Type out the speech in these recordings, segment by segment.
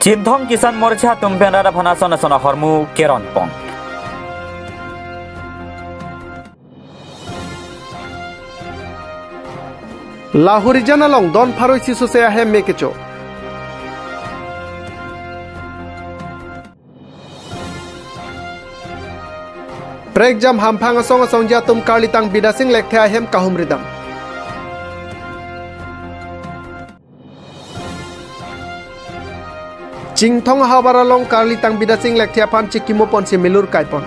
Cinthong Kisan Morcha tumpen rada phanason asona hormu keron pong. Lahori janalong don pharoi sisu se ahem mekecho. Prek jam hampang asong jatum karlitang bidasing lekte ahem kahum ridam. Cinthong habaralong karlitang bidasing lekte apan cikimo pon si milur kaipon.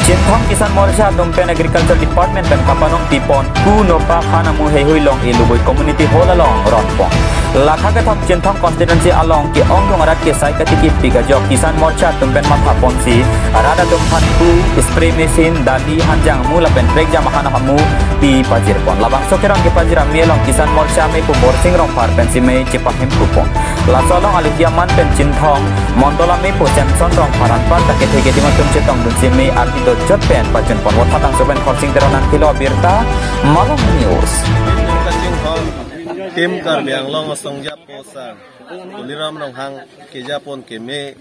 Cinthong Kisan Morcha tumpen Agriculture Department pen kapanong tipon kuno pa khanamu hehui long iluboi community hall along ronpong. Lakha kathok Cinthong constituency along ki ongdong arat ke sai katiki pigajok Kisan Morcha tumpen matha ponsi arada tumpan ku spray machine dali hanjang mula pen brek jamahana hamu pi pajir pon labang sokeron ke pajira melong Kisan Morcha me pu borsing rong par pen sime cipahem kupon la solong alikiaman pen Cinthong mondola me pu Samson rong paran par take thege timatum cetong dun sime artito Japan pacun pon wathatang soben korsing teronan kilo birta Malong News. Tim Karbiang long songjap posan tuliram long hang ke Japon ke me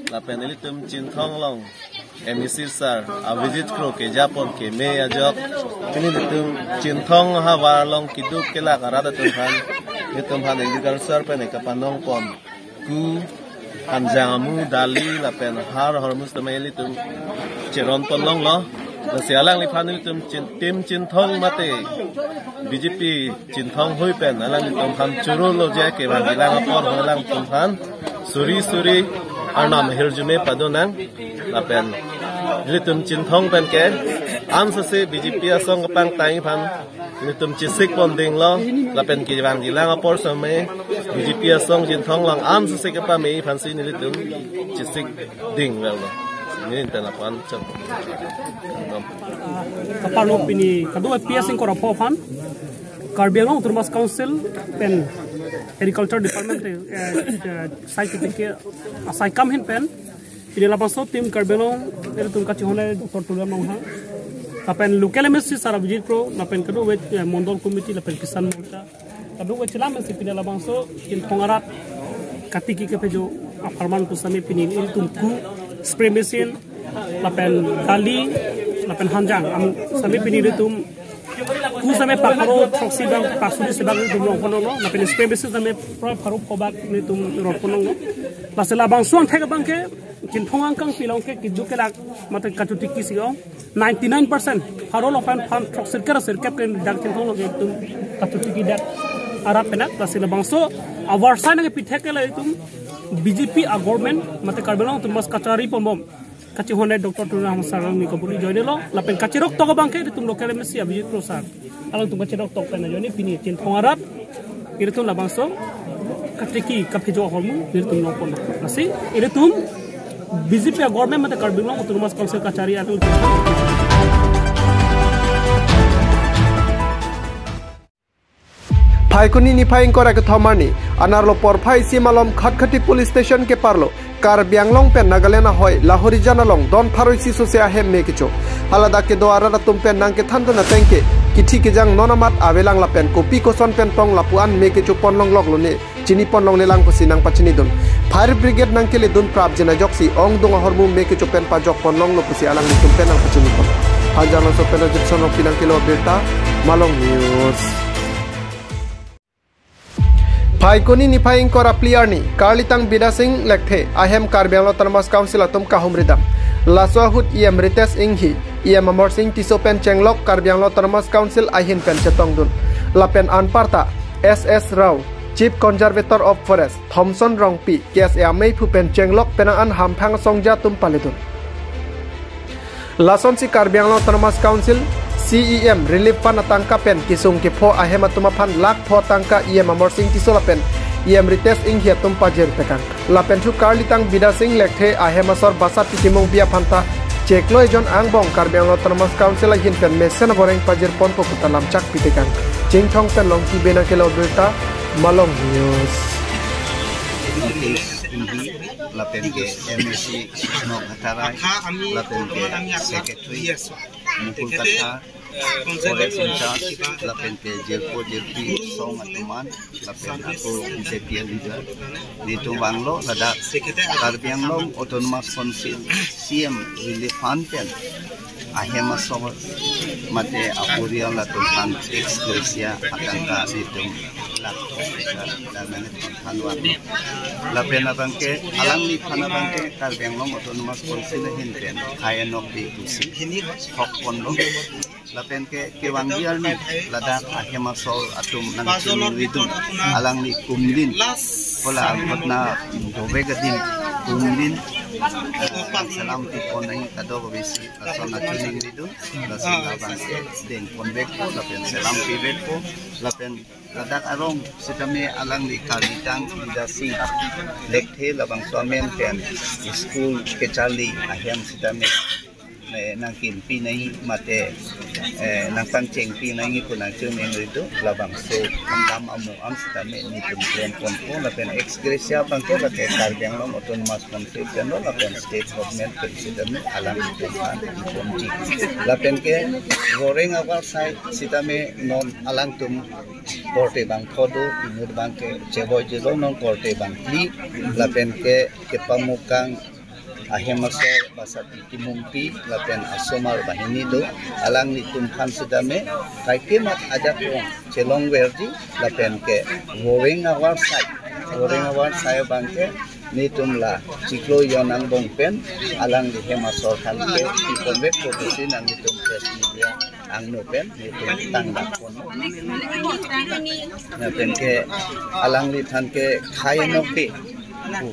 la penelitum Cinthong long MEC sar a visit kro ke Japon ke me ajok penelitum Cinthong hawa long kiduk ke la karada tumhan nitum han agriculture pen kapanong pon ku hanjamu dali la pen har hormus temeli tum Ceron pon long lo sialang lipanil tum tim Cinthong mate BJP Cinthong hui pen alang tum han churu lo je ke ban bilang apor halang tum han suri arnam hirjume padonang la pen litum Cinthong pen ke amsa se BJP asong pang tai pan litum chisik pon ding lo la pen ke ban bilang apor some BJP asong Cinthong lang amsa se ke pa me pan sin litum chisik ding lo ini tenapan cep. Kapalo pini kadua piasing kora pofan Karbiang Turmas Council pen Agriculture Department site ke asai kam hin pen ini lapaso tim Karbiang itu tungka cihone Dr. Tulam nongha apen local MSC sara visit pro apen kadua mondol committee apen Kisan Morcha kadua cilam si pini lapaso Cinthong arat katiki ke pejo aparman pusami pini ini tumku spray machine lapen dali lapen hanjang am sami piniri tum ku same pakaro proxy bang pasuri sebang dum long kono no lapen spray machine same pakaro kobak ni tum ro kono no lasela bang suang thega bang ke Cinthong angkang pilong ke kidu ke lak mate katuti kisio 99% haro lapen fan proxy kera sir kap ke dak Cinthong lo tum katuti kidak arap penak lasela bang so awar sana ke pithe ke la tum BJP a government mate Karbiang Turmas kachari pomom kachi hone Dr. Tulam sarang ni kabuli joine lo lapen kachirok to bangke tum local MSC abijit prosar along tum kachirok to pen joine pini Cinthong arat iritum labangso katriki kaphejo hormu iritum nopon nasi iritum BJP a government mate Karbiang Turmas council kachari atul Phaikuni ni phaing kora ke thomani anarlo porphai simalom khatkhati police station ke parlo Karbiang long pen Nagaland hoy Lahori janalong don pharoi sisu se ahem mekicho halada ke doara tumpen nang ke thandu na tengke kithi ke jang nonamat awelang lapen kopi koson pen tong lapuan mekicho ponlong lok lone chini ponlong lelang pusi nang pachini dun fire brigade nang kele dun prap jena joksi ong dong hormu mekicho pen pajok ponlong lo pusi alang ni tumpen nang pachini pon hanjana so pen jipson of pinang kilo berta Malong News. Phaikuni ni phaing kora player ni Karlitang bidasing lekhe ahem Karbiang Turmas Council atum kahum ridam laswahut iam Rites inghi iam Amor Singh tisopen chenglok Karbiang Turmas Council ahin pen chetong dun lapen anparta SS Rao Chief Conservator of Forest Thompson Rongpi kes amei phu pen chenglok penang an hamphang songja tum paledun lason si Karbiang Turmas Council CEM relief fund atangka pen kisung ke pho ahem atuma fan lak pho tangka iam Amor Singh tisola pen iam Rites inghi atum pajer tekang lapen thu Karlitang bidasing lekhe ahem asor basa tikimong bia phanta chekloi jon angbong Karbiang Turmas Council hin pen mesen boreng pajer pon po kutalam chak pitekang Cinthong pen long ki bena kelo berta Malong News. lapen ke MEC Nok Hatarai lapen ke Secretary Mukul Kata Forest in charge, lapen ke jelpo jelpi song atuman, lapen aku JPL leader. Dito Banglo, lada Karbiang Long Autonomous Council, CM Relief Fund pen. Ahema song mate apuriang latukan ekspresia akan ka dito lak dan hanwan. Lapen abangke alang ni panabangke Karbiang Long Autonomous Council hinten kaya nok di tusi hok pondok. Lapen ke wanggiar ni lada ahema sol atum nang widun alang ni kumlin pola abot na dobegadin kumlin salam tipon nang kado besi lason na tuning widun lason labang ke den konbek po lapen salam pibet po lapen ladak arong sitame alang ni kalitang lidasing lekhe labang suamen pen school kecali ahem sitame nang kimpi nai mate nang panceng pi nai pun nang cemeng itu labang so am amu am stame ni plan konpo lapen eksgresia bangke lake Karbiang Long Autonomous Council dan lapen state government president alam tuan ponji lapen ke goreng awal sai sitame non alang tum korte bang khodo imur bangke ceboy jedo non korte bang li lapen ke pamukang ahemasor basat timumpi lapen asomar bahini do alang ni tumkan sedame kai kemat ajak rong celong verdi lapen ke goreng awar sai bangke ni tumla ciklo yonang bongpen alang di hemasor kan ke tikombe produksi nang ni tum press media ang no pen ni tum tangdak pon lapen ke alang li than ke khai no pe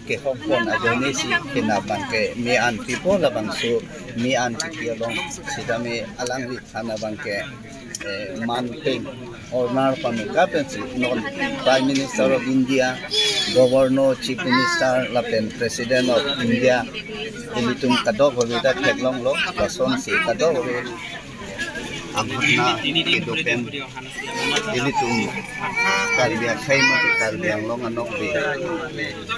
ke hongkon ajone si kinaban ke mian people labang so mian tialong sidame alang ri thana bangke manting ornar pamika pensi non prime minister of India governor chief minister lapen president of India ilitum kadok horida keklong lo lason si kadok horida amhutna kedopen ilitum Karbiang Karbiang Long anok be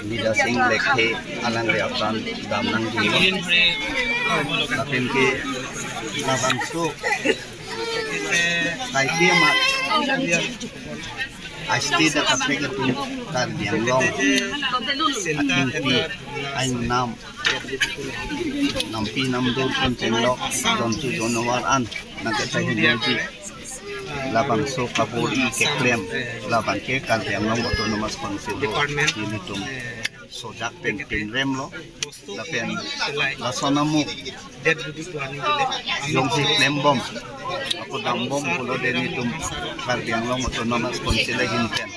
lidasing lekhe alang reapan damnang dilo lapen ke labang so kai kemat asti da kape ketu Karbiang Long atingpi aing nampi namdul koncenlok dontu donawaran nagatahin yaji labang so kaburi ke klem labang ke Karbiang Long Autonomous Council dilitum sojak pen rem lo lapen lasonamu long si klem bom aku dam bom pulo denitum Karbiang Long Autonomous Council hinten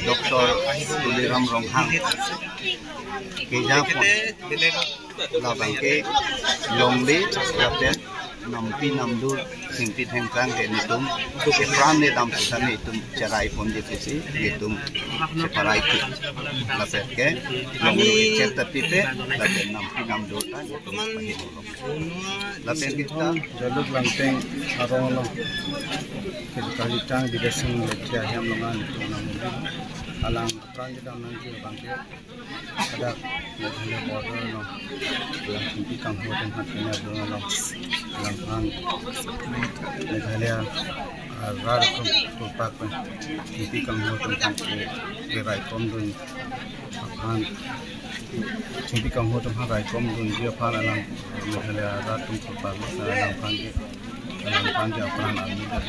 Dr. Tuliram Ronghang ke Japon labang ke longli lapen nampi namdur singpit hengkang denitum pran ne dam susane itum cerai pon divisi itum separai ki lapet ke longli certa pipe lapet nampi namdur ta itum pahilolo lapet kita jaluk langteng arolo kalitang bidasing lekya hem longan itum namudi alang pran kita nanti bangke ada model border no lang timpi kang hoten hatnya no lang ang Meghalaya rarakum tupak timpi kang hoten ke rai kom dun apan timpi kang hoten rai kom dun dia pala lang Meghalaya rarakum tupak lang pangge apran almida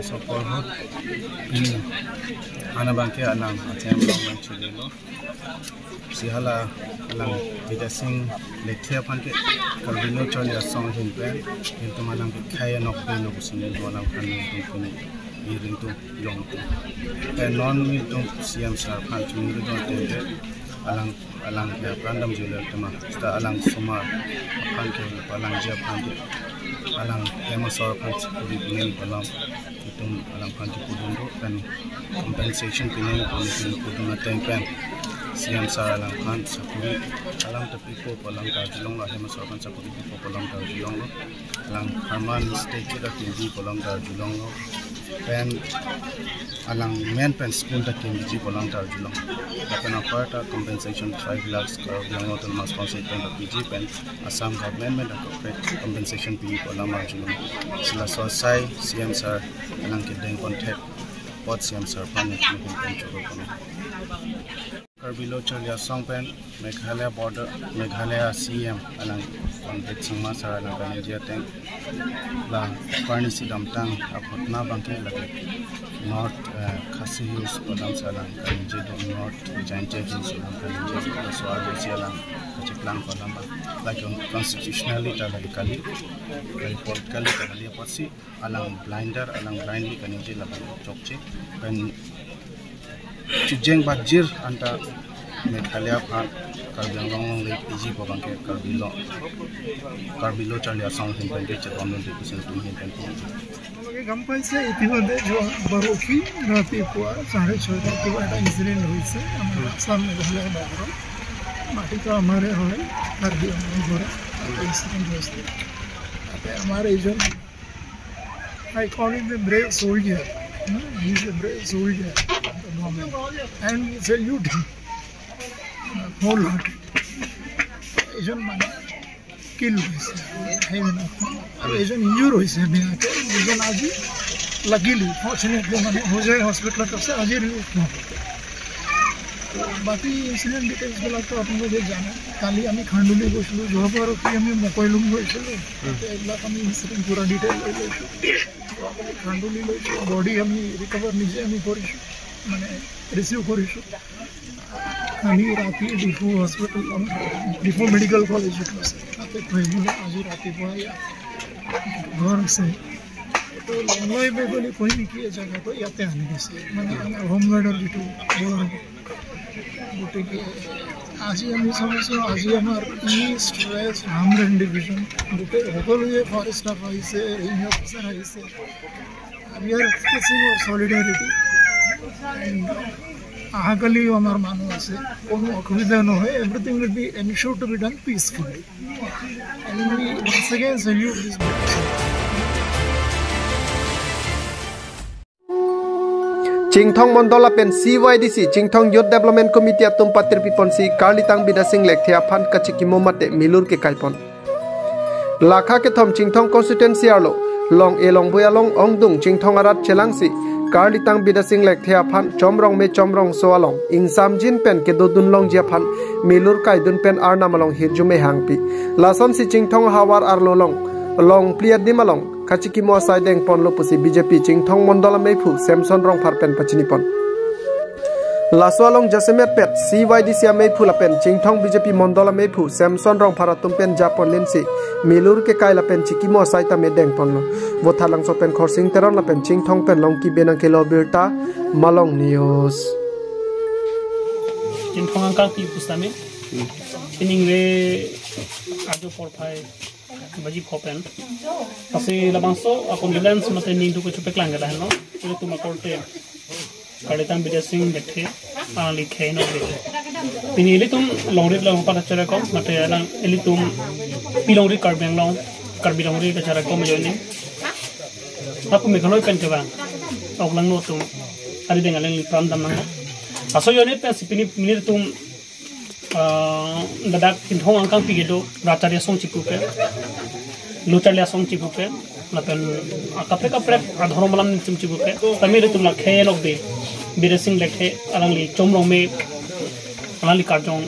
so por hot ana bangke anang atem long chilelo sihala alang bidasing lekhya phanke kalbino chonja song hinpen into malang khaya nok pino kusine bolang khanu tuni iring tu long tu non mi tu siam sar phan chung do tende alang ya prandam jule tema sta alang sumar phan ke alang ja phan alang hemasor phan puri binen bolang itum alang phan pudundo kan compensation pinen puduna tempen siam sar alang phan sapuri alang tapi ko palang ka jilong la hemasor phan sapuri ko palang ka jilong lo alang harman state da tindi palang ka jilong lo pen alang main pen school ta kim ji bolang tar julong pen aparta compensation 5 lakhs Karbiang autonomous concept pen PG pen Assam government compensation pi bolang mar julong sila sosai CM sir alang kideng contact pot CM sir pan pen choro kono Karbilo Charlia Songpen Meghalaya border Meghalaya CM alang contact sangma sir alang kanjia teng la Parnisi damtang apotna bangke lagi North Khasi Hills Padam Salang kanjia do North Jante Hills alang kanjia Swar Sialang kaciklang Padam like constitutionally kali politically kali pasi alang blindly kanjia la chokche pen Chujeng Bajir anta Meghalaya Phan Karbiang Long le PG ko bangke Karbilo Charlia Song hin pen ke chon de kusen tu hin pen गंपाई से इतिमধ্যে जो बरोफी राती को 6:30 के बाद इंसिडेंट हुई से हमारे सामने रहले बाबरो माटी तो हमारे होले कार्बी घोड़ा इंसिडेंट हुई से अबे हमारे जन I call him the brave soldier he is a brave soldier at the moment and we salute him whole heart एजन माने किल हुई से है ना और एजन इंजूर हुई से भी आके एजन आज लगिली फॉर्चुनेटली माने हो जाए हॉस्पिटल तब से आज रिलीफ ना बाकी इंसिडेंट डिटेल्स बोला तो आप लोग जाना काली आमी खांडुली गोसलो जो पर कि आमी मकइलुम गोसलो एकला आमी इंसिडेंट पूरा डिटेल लइलो खांडुली लइलो बॉडी आमी रिकवर निजे आमी करिसु माने रिसीव करिसु खाली राती डिफो हॉस्पिटल डिफो मेडिकल कॉलेज आते पहिलो आज राती पाया घर से तो लंगलाई बेगली कोई नहीं किए जगह तो याते आने के से माने होम गार्डर बिटू बोल गोटे के आज आमी समझो आज हमार ईस्ट वेस्ट रामगढ़ डिवीजन गोटे होगल ये फॉरेस्ट स्टाफ आई से range officer I say we are expressing our solidarity and आगली हमार मानो আছে কোনো অসুবিধা নহয় everything will be ensured to be done peacefully and we once again salute this Jingthong Mondola pen CYDC Jingthong Youth Development Committee atum patir piponsi Karlitang Bidasing Lekthia Phan Kachiki Momate Milur ke Kaipon Lakha ke thom Jingthong constituency arlo long elong boyalong ongdung Jingthong arat chelangsi Karlitang Bidasing Lekthia Phan Chomrong me Chomrong soalong Insam Jin pen ke dodun long jia phan Milur kaidun pen arnamalong hirjume hangpi Lason si Jingthong hawar arlo long pliat dimalong Kachiki mo saideng pon lopusi BJP Jingthong Mondola Meipu Samson Rong Parpen Pachinipon Laswalong Jasemet Pet CYDC Meipu Lapen Jingthong BJP Mondola Meipu Samson Rong Paratumpen Japon Linsi Milur ke kai Lapen Chiki mo saita medeng ponlo Vothalang sopen Khorsing Teron Lapen Jingthong pen longki benang kilo birta Malong News Jingthong angkang pi pustame piningwe ado porpai bagi kopen kasi labangso akon dilens mate nindu ko chupek lang gala no itu tuma korte Karlitang Bidasing dekhe likhe no dekhe pinili tum longri lang pada cara kom mate lang elitum pilongri Karbiang long Karbilongri ka cara kom joni aku mekanoi pen ke bang ok lang no tum ari dengan lang lipram dam nang aso yoni pen sipini minir tum dadak Jingthong angkang pigedo racharia song chipupe luchalia song chipupe lapen kapre adhorom malam nim chipupe tamir tum lakhe lokbe Bidasing lekhe alangli chomrong me alangli karjong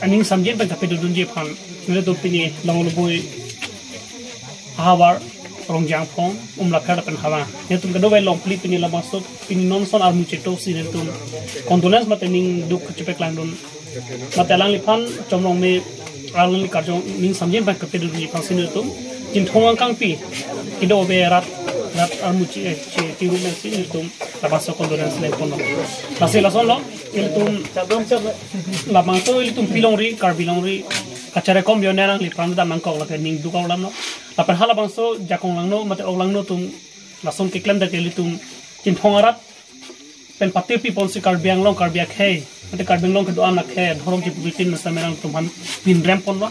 aning samje pa kape dudunje phan nile to pini langolboi hawar rongjang phong lakha lapen hawa ne tum gado long pli pini labaso pini non son armu cheto sinen tum condolence matening duk chipek langdon matelang lipan chomrong me alangli karjong ning samje pa kape dudunje phan sinen tum Jingthong angkang pi kido be rat armu ti rumen sinen tum labaso condolence le pono pasela son lo iltum labaso iltum pilongri Karbilongri kacare kom yonera lipran da mangkok la ning du kaulam no lapan hala bangso jakong lang no mate oglang no tum lason ke klem da iltum Jingthong arat pen patir pi ponsi Karbiang long Karbiak hey mate Karbiang long ke do anak he dhorom ji bitin na samerang tum han pin rem pon lo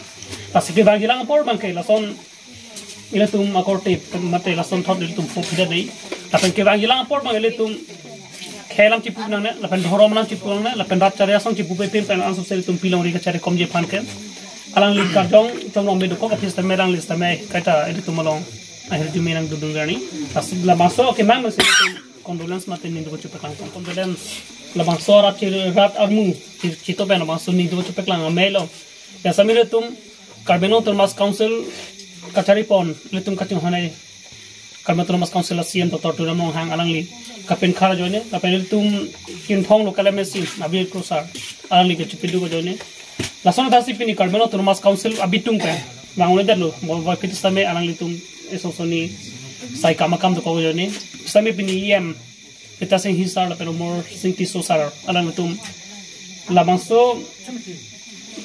pasike bagi lang por bangke lason ila tum akorte mate lason thot iltum phopida dei lapen ke bang ilang apor bang ele tum khelam cipu nang ne lapen dhorom nang cipu nang ne lapen rat chare asong cipu pe pin pen ansop seri tum pilong ri ka chare kom je phan ken alang li ka dong chong long me do ko office ta merang list ta me kaita edi tum long ahir ju menang dudung gani asla maso ke mang se tum condolence mate ni do chupe klang condolence la bang so rat armu chito pen bang so ni do chupe klang melo ya samire tum Carbeno Thomas Council kachari pon le tum kating honai Carbeno Thomas Council asian Dr. Turamong hang alang li kapen khara joine kapen tum kin thong local mesi abir krusar alang li ke chupidu ko joine lason dasi pini Carbeno Thomas Council abitung pe bangone dalo bo fit stame alang li tum esosoni sai kamakam to ko joine stame pini em kita sing hisar la pero more sing ti sosar alang tum labangso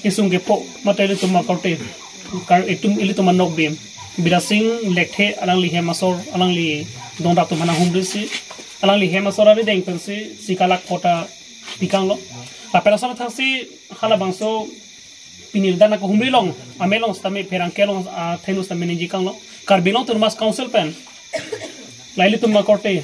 isung ke po matele tum makote kar itum ili tum nok bim bidasing lekhe alang li hemasor alang li donda tum mana humrisi alang li hemasor ari deng pensi sikalak kota pikang lo la persona thasi hala bangso pinil dana ko humri long amelong stame perang kelong thenu stame ninji kang lo Carbeno Thomas Council pen laili tum makote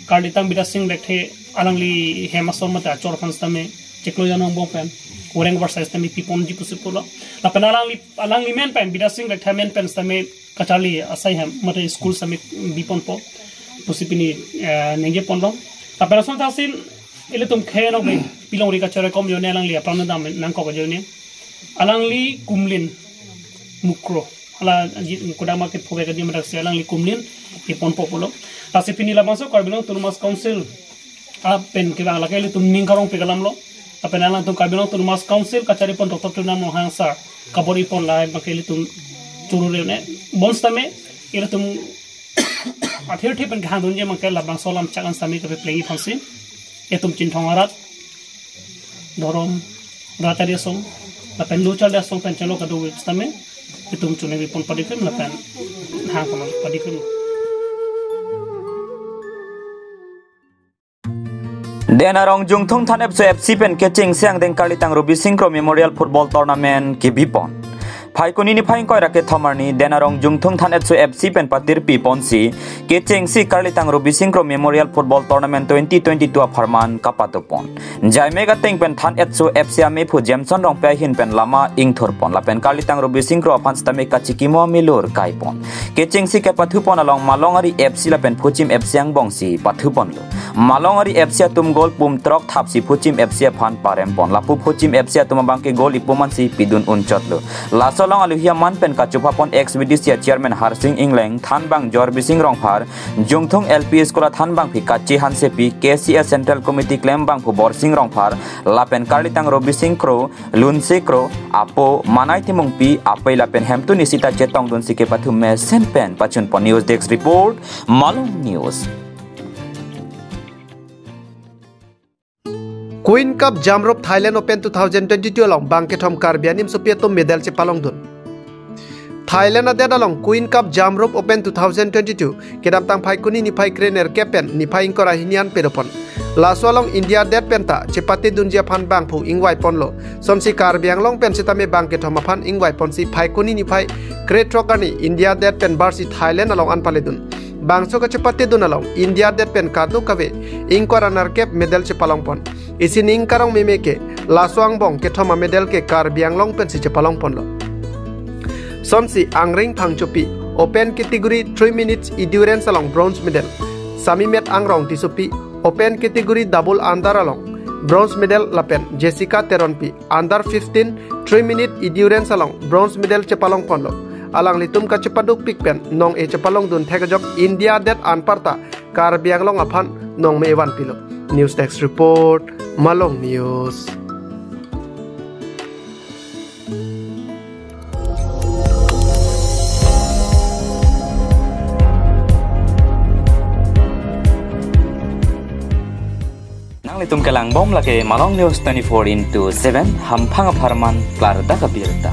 karditang bidasing lekhe alang li hemasor mata chor fan stame cheklo janong bong pen Orang bersaiz temi pipon ji pusipulo. La alang li men pen bidasing rekha men pen stame kachali asai ham mate school stame bipon po pusipini nenge pondong. La person tasin ile tum khaeno be pilong ri kachare kom jone alang li apana dam nang ko jone. Alang li kumlin mukro. Ala kodama ke phobe kadi marak se alang li kumlin pipon po polo. Tasipini la maso Carbeno Thomas Council a pen ke bang la ke li tum ningkarong pe kalam lo. Apa nalang tum Carbeno Thomas Council kacari pon Dr. Turamong hangsa kabori pon lai bakeli tum curure ne bons tame ila tum athir thipen khan dunje makel labang solam chakan sami ke plengi phansi etum chinthong arat dorom ratari song lapen luchal da song pen chalo kadu tame etum chune pon padikem lapen hang pon padikem Denarong jungthong thanep so FC pen keching siang deng kalitang Ruby Singkro Memorial Football Tournament ki bipon Phaikoni ni phaing koi rake thomarni denarong jungthong thanep so FC pen patir pi ponsi keching si kalitang Ruby Singkro Memorial Football Tournament 2022 apharman kapatopon jai mega teng pen than et so FC ame phu Jameson rong pe hin pen lama ingthor pon la pen kalitang Ruby Singkro afan stame kachikimo milur kai pon keching si ke pathu pon along malongari FC la pen phuchim FC ang bongsi pathu pon lo Malongari FC tum gol pum trok thapsi phuchim FC phan parem pon lapu phuchim FC tum bangke gol ipumansi pidun unchotlo lasolong aluhia man pen kachupa pon ex VDC chairman Harsing Ingleng than bang Jor Bising rongphar jungthong LP skola than bang pikachi hansepi KCS Central Committee claim bang phu borsing rongphar lapen kalitang Ruby Singkro Lunsekro apo manai timung pi apai lapen hemtu nisita chetong dun sike pathu me senpen pachun pon news desk report Malong News Queen Cup Jamrop Thailand Open 2022 along Bangketom Karbianim Supieto medal che palongdun Thailand adet along Queen Cup Jamrop Open 2022 kedam tang phai kuni ni phai krener kepen ni phai ingkora hinian pedopon laso along India det penta chepati dunjia phan bang phu ingwai ponlo somsi Karbiang long pen sitame Bangketom phan ingwai ponsi phai kuni ni phai kretrokani India det pen barsi Thailand along anpaledun bangso ka chepati dun along India det pen kadu kave ingkora narkep medal che palongpon isin ingkarong memeke laswang bong ke thoma medal ke Karbiang long pen si chepalong ponlo somsi angring phangchopi open category 3 minutes endurance along bronze medal samimet angrong tisupi open category double under along bronze medal lapen Jessica Teronpi under 15 3 minute endurance along bronze medal chepalong ponlo alang litum ka chepaduk pikpen nong e chepalong dun thekajok India det anparta Karbiang long aphan nong mewan pilo news desk report Malong News nang litum kelang bom lake Malong News 24/7 hampang aparman klar da kabirta